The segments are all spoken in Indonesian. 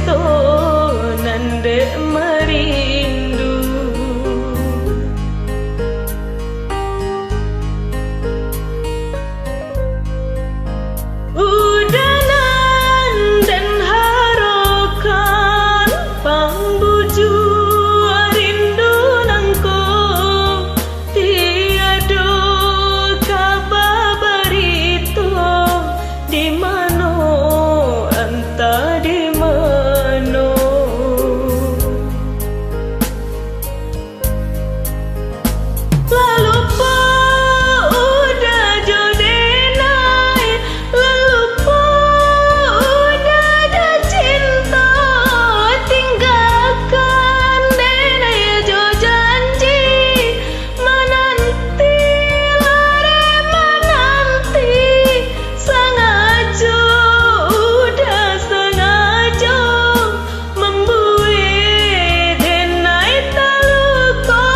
presto nande merindu. Udanan dan harokan pangbuju rindu nangko tiado kababarito di mano anta di mano. Lalu po udah jodenai, lalu po udah ada cinta, tinggalkan denai jo janji menanti lare menanti sengaja udah sengaja membuat denai taluko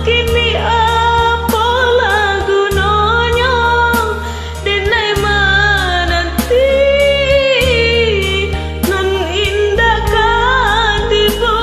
kini apa lagu nonyo denai menanti non indah katibo.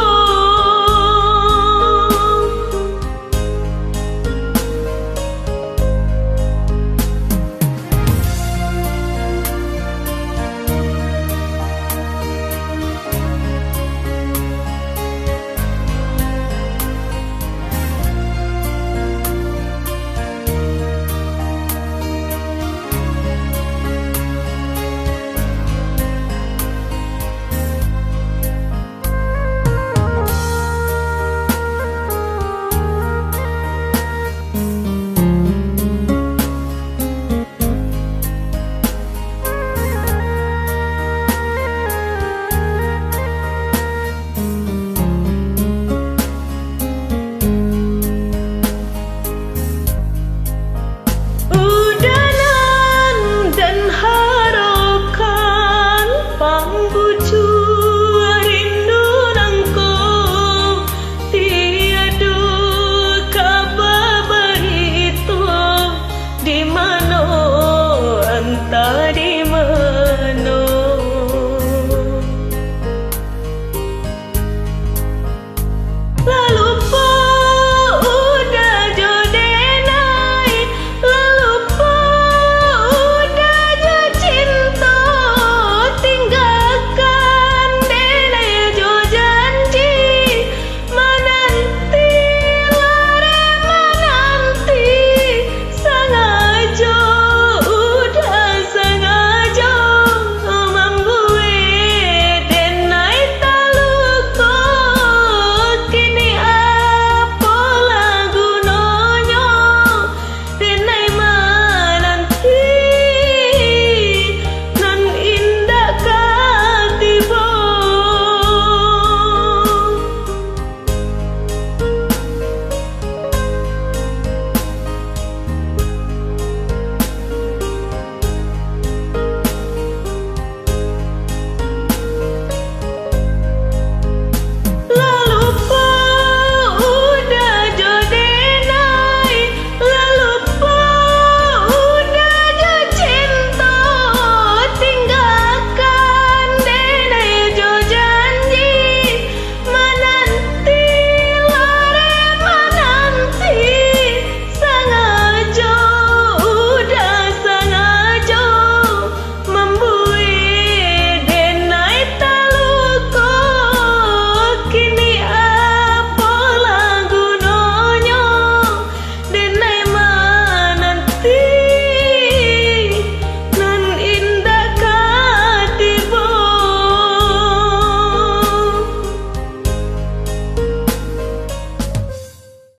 Udanan dan harokan pangbuju